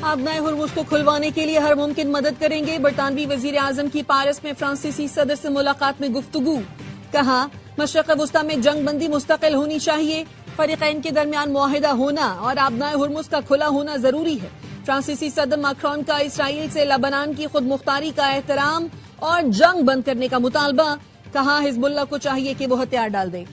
آبنائے ہرمز کو کھلوانے کے لیے ہر ممکن مدد کریں گے۔ برطانوی وزیر اعظم کی پیرس میں فرانسیسی صدر سے ملاقات میں گفتگو۔ کہا مشرق وسطی میں جنگ بندی مستقل ہونی چاہیے، فریقین کے درمیان معاہدہ ہونا اور آبنائے ہرمز کا کھلا ہونا ضروری ہے۔ فرانسیسی صدر ماکرون کا اسرائیل سے لبنان کی خود مختاری کا احترام اور جنگ بند کرنے کا مطالبہ۔ کہا حزب اللہ کو چاہیے کہ وہ ہتھیار ڈال دے۔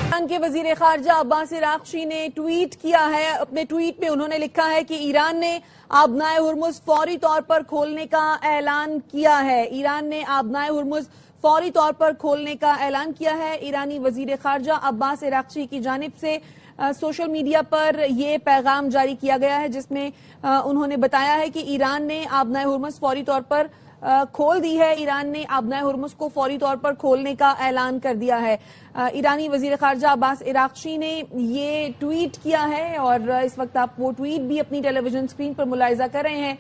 ایران کے وزیر خارجہ عباس عراقچی نے ٹویٹ کیا ہے۔ اپنے ٹویٹ میں انہوں نے لکھا ہے کہ ایران نے آبنائے ہرمز فوری طور پر کھولنے کا اعلان کیا ہے۔ ایران نے آبنائے ہرمز فوری طور پر کھولنے کا اعلان کیا ہے۔ ایرانی وزیر خارجہ عباس عراقچی کی جانب سے سوشل میڈیا پر یہ پیغام جاری کیا گیا ہے، جس میں انہوں نے بتایا ہے کہ ایران نے آبنائے ہرمز فوری طور پر کھول دی ہے۔ ایران نے آبنائے ہرمز کو فوری طور پر کھولنے کا اعلان کر دیا ہے۔ ایرانی وزیر خارجہ عباس عراقچی نے یہ ٹویٹ کیا ہے اور اس وقت آپ وہ ٹویٹ بھی اپنی ٹیلی ویژن اسکرین پر ملاحظہ کر رہے ہیں،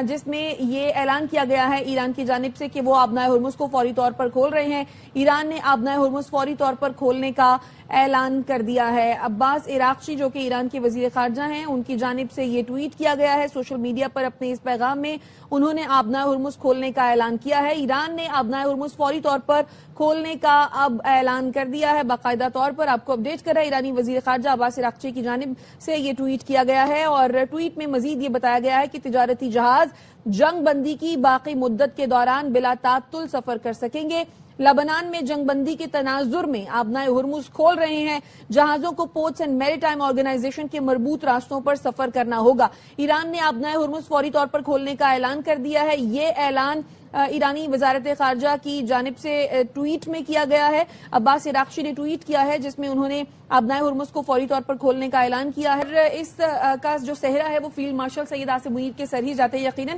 جس میں یہ اعلان کیا گیا ہے ایران کی جانب سے کہ وہ آبنائے ہرمز کو فوری طور پر کھول رہے ہیں۔ ایران نے آبنائے ہرمز فوری طور پر کھولنے کا اعلان کر دیا ہے۔ عباس عراقچی جو کہ ایران کے وزیر خارجہ ہیں، ان کی جانب سے یہ ٹویٹ کیا گیا ہے سوشل میڈیا پر۔ اپنے اس پیغام میں انہوں نے آبنائے ہرمز کھولنے کا اعلان کیا ہے۔ ایران نے آبنائے ہرمز فوری طور پر کھولنے کا اب اعلان کر دیا ہے۔ باقاعدہ طور پر آپ کو اپڈیٹ کر رہا ہے ایرانی وزیر خارجہ عباس عراقچی کی جانب سے یہ ٹویٹ کیا گیا ہے، اور ٹویٹ میں مزید یہ بتایا گیا ہے کہ تجارتی جہاز جنگ بندی کی باقی مدت کے دوران بلا تعطل سفر کر سکیں گے۔ لبنان میں جنگ بندی کے تناظر میں آبنائے ہرمز کھول رہے ہیں۔ جہازوں کو پورٹس اینڈ میری ٹائم آرگنائزیشن کے مربوط راستوں پر سفر کرنا ہوگا۔ ایران نے آبنائے ہرمز فوری طور پر کھولنے کا اعلان کر دیا ہے۔ یہ اعلان ایرانی وزارت خارجہ کی جانب سے ٹویٹ میں کیا گیا ہے۔ عباس عراقچی نے ٹویٹ کیا ہے جس میں انہوں نے آبنائے ہرمز کو فوری طور پر کھولنے کا اعلان کیا ہے۔ اس کا جو صحرا ہے وہ فیلڈ مارشل سید آصف منیر کے سر ہی جاتے ہیں یقیناً۔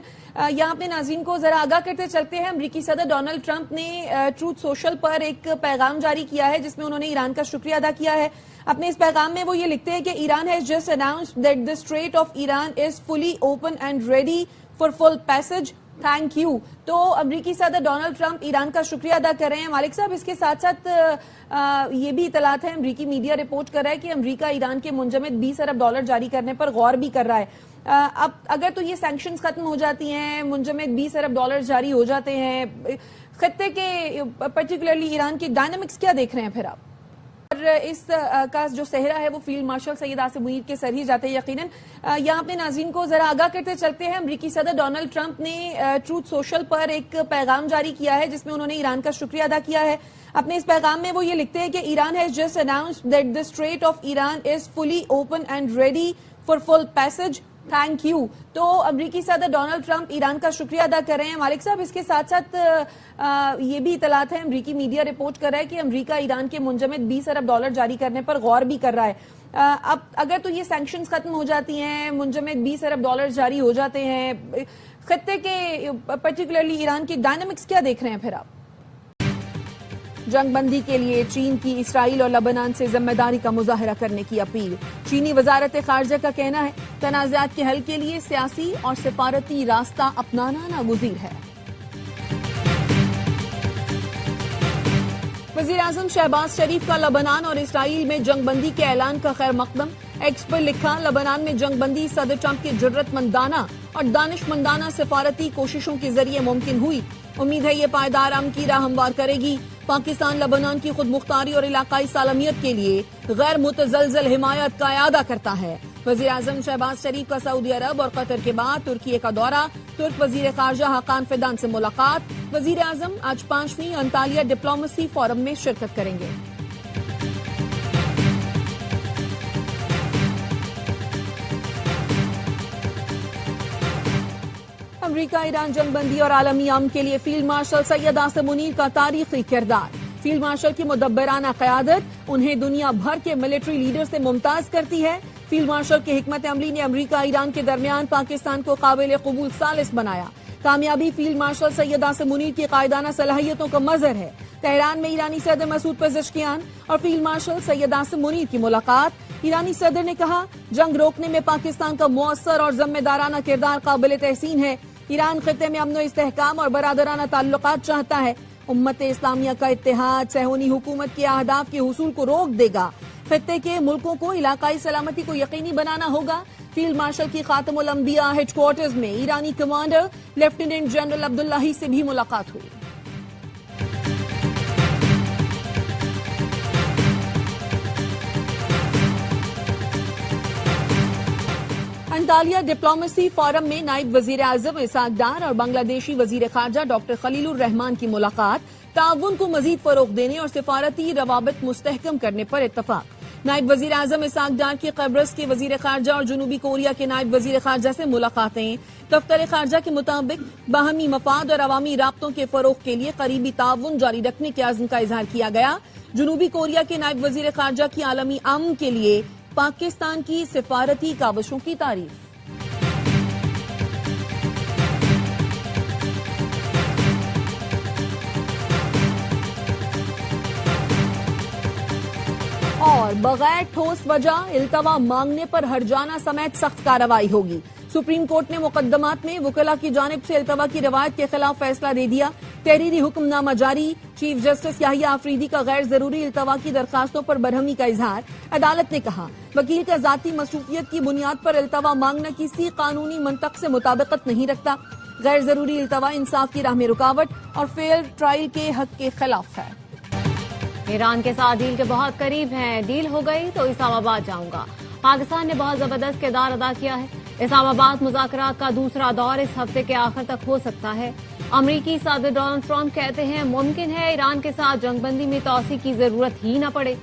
یہاں پہ ناظرین کو ذرا آگاہ کرتے چلتے ہیں، امریکی صدر ڈونلڈ ٹرمپ نے ٹروتھ سوشل پر ایک پیغام جاری کیا ہے جس میں انہوں نے ایران کا شکریہ ادا کیا ہے۔ اپنے اس پیغام میں وہ یہ لکھتے ہیں کہ Iran has just announced that the strait of Iran is fully open and ready for full passage, thank you. تو امریکی صدر ڈونلڈ ٹرمپ ایران کا شکریہ ادا کر رہے ہیں۔ مالک صاحب، اس کے ساتھ ساتھ یہ بھی اطلاعات ہیں، امریکی میڈیا رپورٹ کر رہا ہے کہ امریکہ ایران کے منجمد $20 ارب جاری کرنے پر غور بھی کر رہا ہے۔ اب اگر تو یہ سینکشنز ختم ہو جاتی ہیں، منجمد $20 ارب جاری ہو جاتے ہیں، خطے کے پرٹیکولرلی ایران کے ڈائنامکس کیا دیکھ رہے ہیں پھر آپ؟ اور اس کا جو صحرا ہے وہ فیلڈ مارشل سید آصف منیر کے سر ہی جاتے ہیں یقیناً۔ یہاں پہ ناظرین کو ذرا آگاہ کرتے چلتے ہیں، امریکی صدر ڈونلڈ ٹرمپ نے ٹروتھ سوشل پر ایک پیغام جاری کیا ہے جس میں انہوں نے ایران کا شکریہ ادا کیا ہے۔ اپنے اس پیغام میں وہ یہ لکھتے ہیں کہ Iran has just announced that the strait of Iran is fully open and ready for full passage, thank you. تو امریکی صدر ڈونلڈ ٹرمپ ایران کا شکریہ ادا کر رہے ہیں۔ مالک صاحب، اس کے ساتھ ساتھ یہ بھی اطلاعات ہیں، امریکی میڈیا رپورٹ کر رہا ہے کہ امریکہ ایران کے منجمد $20 ارب جاری کرنے پر غور بھی کر رہا ہے۔ اب اگر تو یہ سینکشنز ختم ہو جاتی ہیں، منجمد $20 ارب جاری ہو جاتے ہیں، خطے کے پرٹیکولرلی ایران کے ڈائنامکس کیا دیکھ رہے ہیں پھر آپ؟ جنگ بندی کے لیے چین کی اسرائیل اور لبنان سے ذمہ داری کا مظاہرہ کرنے کی اپیل۔ چینی وزارت خارجہ کا کہنا ہے تنازعات کے حل کے لیے سیاسی اور سفارتی راستہ اپنانا ناگزیر ہے۔ وزیر اعظم شہباز شریف کا لبنان اور اسرائیل میں جنگ بندی کے اعلان کا خیر مقدم۔ ایکس پر لکھا، لبنان میں جنگ بندی صدر ٹرمپ کی جرأت مندانہ اور دانش مندانہ سفارتی کوششوں کے ذریعے ممکن ہوئی۔ امید ہے یہ پائیدار امن کی راہ ہموار کرے گی۔ پاکستان لبنان کی خود مختاری اور علاقائی سالمیت کے لیے غیر متزلزل حمایت کا اعادہ کرتا ہے۔ وزیر اعظم شہباز شریف کا سعودی عرب اور قطر کے بعد ترکی کا دورہ، ترک وزیر خارجہ حاقان فیدان سے ملاقات۔ وزیر اعظم آج 5ویں انطالیہ ڈپلومیسی فورم میں شرکت کریں گے۔ امریکہ ایران جنگ بندی اور عالمی امن کے لیے فیلڈ مارشل سید آصف منیر کا تاریخی کردار۔ فیلڈ مارشل کی مدبرانہ قیادت انہیں دنیا بھر کے ملٹری لیڈر سے ممتاز کرتی ہے۔ فیلڈ مارشل کی حکمت عملی نے امریکہ ایران کے درمیان پاکستان کو قابل قبول ثالث بنایا۔ کامیابی فیلڈ مارشل سید آصف منیر کی قائدانہ صلاحیتوں کا مظہر ہے۔ تہران میں ایرانی صدر مسعود پزشکیان اور فیلڈ مارشل سید آصف منیر کی ملاقات۔ ایرانی صدر نے کہا جنگ روکنے میں پاکستان کا مؤثر اور ذمہ دارانہ کردار قابل تحسین ہے۔ ایران خطے میں امن و استحکام اور برادرانہ تعلقات چاہتا ہے۔ امت اسلامیہ کا اتحاد صہیونی حکومت کے اہداف کے حصول کو روک دے گا۔ خطے کے ملکوں کو علاقائی سلامتی کو یقینی بنانا ہوگا۔ فیلڈ مارشل کی خاتم الانبیاء ہیڈ کوارٹرز میں ایرانی کمانڈر لیفٹیننٹ جنرل عبداللہی سے بھی ملاقات ہوئی۔ انطالیہ ڈپلومیسی فورم میں نائب وزیر اعظم اسحاق ڈار اور بنگلہ دیشی وزیر خارجہ ڈاکٹر خلیل الرحمان کی ملاقات، تعاون کو مزید فروغ دینے اور سفارتی روابط مستحکم کرنے پر اتفاق۔ نائب وزیر اعظم اسحاق ڈار کی قبرص کے وزیر خارجہ اور جنوبی کوریا کے نائب وزیر خارجہ سے ملاقاتیں۔ دفتر خارجہ کے مطابق باہمی مفاد اور عوامی رابطوں کے فروغ کے لیے قریبی تعاون جاری رکھنے کے عزم کا اظہار کیا گیا۔ جنوبی کوریا کے نائب وزیر خارجہ کی عالمی امن کے لیے پاکستان کی سفارتی کاوشوں کی تعریف۔ اور بغیر ٹھوس وجہ التوا مانگنے پر ہرجانہ سمیت سخت کارروائی ہوگی۔ سپریم کورٹ نے مقدمات میں وکلاء کی جانب سے التوا کی روایت کے خلاف فیصلہ دے دیا۔ تحریری حکم نامہ جاری، چیف جسٹس یحییٰ آفریدی کا غیر ضروری التوا کی درخواستوں پر برہمی کا اظہار۔ عدالت نے کہا وکیل کا ذاتی مصروفیت کی بنیاد پر التوا مانگنا کسی قانونی منطق سے مطابقت نہیں رکھتا۔ غیر ضروری التوا انصاف کی راہ میں رکاوٹ اور فیئر ٹرائل کے حق کے خلاف ہے۔ ایران کے ساتھ ڈیل کے بہت قریب ہیں، ڈیل ہو گئی تو اسلام آباد جاؤں گا۔ پاکستان نے بہت زبردست کردار ادا کیا ہے۔ اسلام آباد مذاکرات کا دوسرا دور اس ہفتے کے آخر تک ہو سکتا ہے۔ امریکی صدر ڈونلڈ ٹرمپ کہتے ہیں ممکن ہے ایران کے ساتھ جنگ بندی میں توسیع کی ضرورت ہی نہ پڑے۔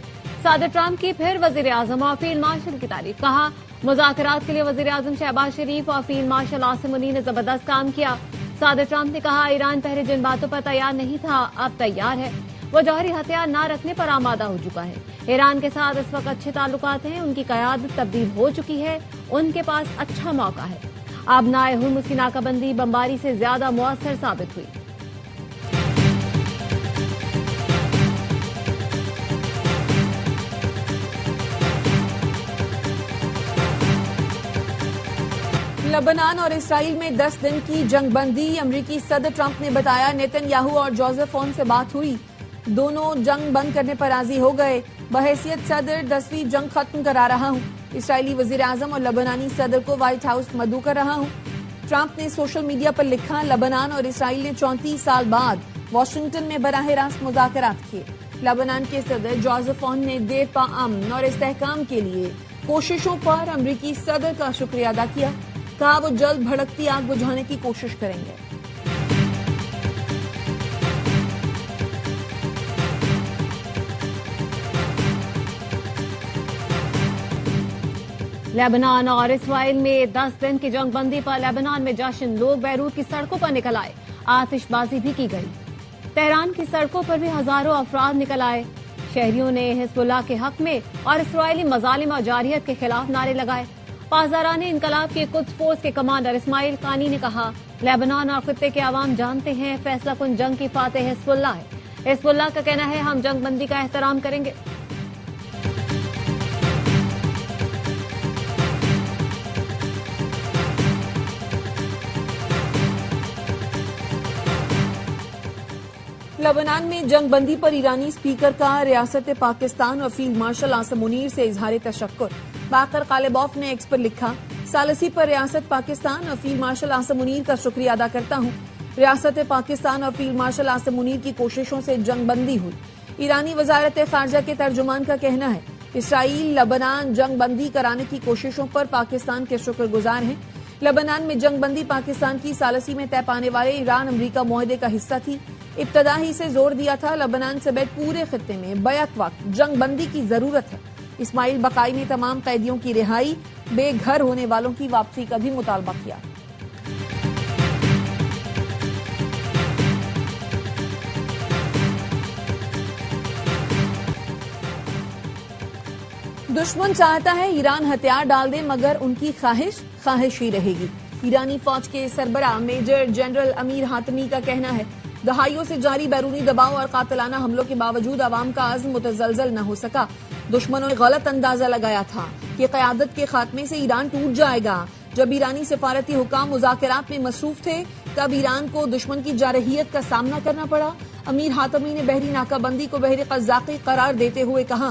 صدر ٹرمپ کی پھر وزیر اعظم اور فیلڈ مارشل کی تعریف، کہا مذاکرات کے لیے وزیر اعظم شہباز شریف اور فیلڈ مارشل عاصم منیر نے زبردست کام کیا۔ صدر ٹرمپ نے کہا ایران پہلے جن باتوں پر تیار نہیں تھا اب تیار ہے، وہ جوہری ہتھیار نہ رکھنے پر آمادہ ہو چکا ہے۔ ایران کے ساتھ اس وقت اچھے تعلقات ہیں، ان کی قیادت تبدیل ہو چکی ہے، ان کے پاس اچھا موقع ہے۔ آبنائے ہرمز کی ناکہ بندی بمباری سے زیادہ مؤثر ثابت ہوئی۔ لبنان اور اسرائیل میں 10 دن کی جنگ بندی، امریکی صدر ٹرمپ نے بتایا نیتن یاہو اور جوزف اون سے بات ہوئی، دونوں جنگ بند کرنے پر راضی ہو گئے۔ بحیثیت صدر 10ویں جنگ ختم کرا رہا ہوں، اسرائیلی وزیر اعظم اور لبنانی صدر کو وائٹ ہاؤس مدعو کر رہا ہوں۔ ٹرمپ نے سوشل میڈیا پر لکھا لبنان اور اسرائیل نے 34 سال بعد واشنگٹن میں براہ راست مذاکرات کیے۔ لبنان کے صدر جوزف اون نے دیر پا امن اور استحکام کے لیے کوششوں پر امریکی صدر کا شکریہ ادا کیا، کہا وہ جلد بھڑکتی آگ بجھانے کی کوشش کریں گے۔ لیبنان اور اسرائیل میں 10 دن کی جنگ بندی پر لیبنان میں جشن، لوگ بیروت کی سڑکوں پر نکل آئے، آتش بازی بھی کی گئی۔ تہران کی سڑکوں پر بھی ہزاروں افراد نکل آئے، شہریوں نے حزب اللہ کے حق میں اور اسرائیلی مظالم اور جارحیت کے خلاف نعرے لگائے۔ پاسداران انقلاب کے قدس فورس کے کمانڈر اسماعیل قانی نے کہا لیبنان اور خطے کے عوام جانتے ہیں فیصلہ کن جنگ کی فاتح حزب اللہ ہے۔ حزب اللہ کا کہنا ہے ہم جنگ بندی کا احترام کریں گے۔ لبنان میں جنگ بندی پر ایرانی اسپیکر کا ریاست پاکستان اور فیلڈ مارشل عاصم منیر سے اظہار تشکر۔ باقر غالبوف نے ایکس پر لکھا ثالثی پر ریاست پاکستان اور فیلڈ مارشل عاصم منیر کا شکریہ ادا کرتا ہوں۔ ریاست پاکستان اور فیلڈ مارشل عاصم منیر کی کوششوں سے جنگ بندی ہوئی۔ ایرانی وزارت خارجہ کے ترجمان کا کہنا ہے اسرائیل لبنان جنگ بندی کرانے کی کوششوں پر پاکستان کے شکر گزار ہیں۔ لبنان میں جنگ بندی پاکستان کی ثالثی میں طے پانے والے ایران امریکہ معاہدے کا حصہ تھی۔ ابتدا ہی سے زور دیا تھا لبنان سمیت پورے خطے میں بیک وقت جنگ بندی کی ضرورت ہے۔ اسماعیل بقائی نے تمام قیدیوں کی رہائی، بے گھر ہونے والوں کی واپسی کا بھی مطالبہ کیا۔ دشمن چاہتا ہے ایران ہتھیار ڈال دے مگر ان کی خواہش ہی رہے گی۔ ایرانی فوج کے سربراہ میجر جنرل امیر حاتمی کا کہنا ہے دہائیوں سے جاری بیرونی دباؤ اور قاتلانہ حملوں کے باوجود عوام کا عزم متزلزل نہ ہو سکا۔ دشمنوں نے غلط اندازہ لگایا تھا کہ قیادت کے خاتمے سے ایران ٹوٹ جائے گا۔ جب ایرانی سفارتی حکام مذاکرات میں مصروف تھے تب ایران کو دشمن کی جارحیت کا سامنا کرنا پڑا۔ امیر حاتمی نے بحری ناکہ بندی کو بحر قزاقی قرار دیتے ہوئے کہا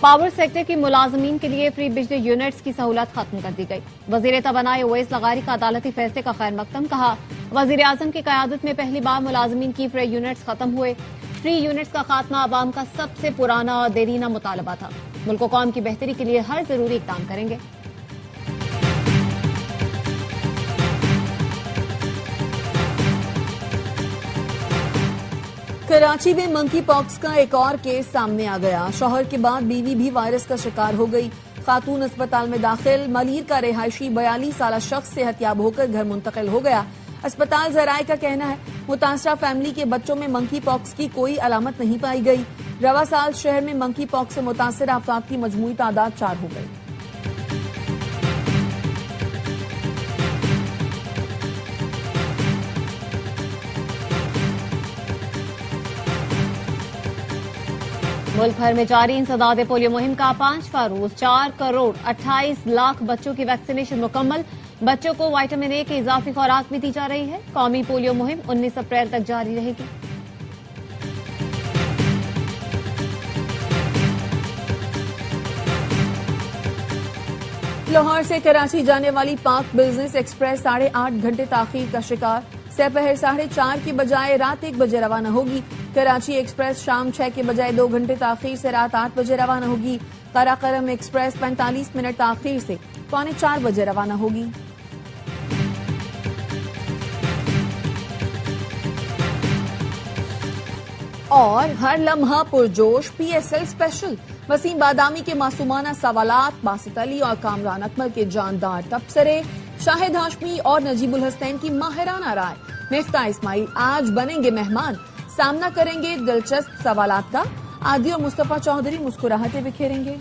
پاور سیکٹر کی ملازمین کے لیے فری بجلی یونٹس کی سہولت ختم کر دی گئی. وزیر توانائی اویس لغاری کا عدالتی فیصلے کا خیر مقدم. کہا وزیر اعظم کی قیادت میں پہلی بار ملازمین کی فری یونٹس ختم ہوئے. فری یونٹس کا خاتمہ عوام کا سب سے پرانا اور دیرینہ مطالبہ تھا. ملک و قوم کی بہتری کے لیے ہر ضروری اقدام کریں گے. کراچی میں منکی پاکس کا ایک اور کیس سامنے آ گیا. شوہر کے بعد بیوی بھی وائرس کا شکار ہو گئی. خاتون اسپتال میں داخل. ملیر کا رہائشی 42 سالہ شخص صحت یاب ہو کر گھر منتقل ہو گیا. اسپتال ذرائع کا کہنا ہے متاثرہ فیملی کے بچوں میں منکی پاکس کی کوئی علامت نہیں پائی گئی. رواں سال شہر میں منکی پاکس سے متاثرہ افراد کی مجموعی تعداد 4 ہو گئی. ملک بھر میں جاری انسداد پولیو مہم کا 5واں روز. 4 کروڑ 28 لاکھ بچوں کی ویکسینیشن مکمل. بچوں کو وائٹامن اے کی اضافی خوراک بھی دی جا رہی ہے. قومی پولیو مہم 19 اپریل تک جاری رہے گی. لاہور سے کراچی جانے والی پاک بزنس ایکسپریس 8.5 گھنٹے تاخیر کا شکار. سپہر 4:30 کی بجائے رات 1 بجے روانہ ہوگی. کراچی ایکسپریس شام 6 کے بجائے 2 گھنٹے تاخیر سے رات 8 بجے روانہ ہوگی. قراقرم ایکسپریس 45 منٹ تاخیر سے 3:45 بجے روانہ ہوگی. اور ہر لمحہ پرجوش PSL اسپیشل. وسیم بادامی کے معصومانہ سوالات. باسط علی اور کامران اکمل کے جاندار تبصرے. شاہد ہاشمی اور نجیب الحسنین کی ماہرانہ رائے. مفتاح اسماعیل آج بنیں گے مہمان. سامنا کریں گے دلچسپ سوالات کا. عادی اور مصطفیٰ چودھری مسکراہٹیں بکھیریں گے.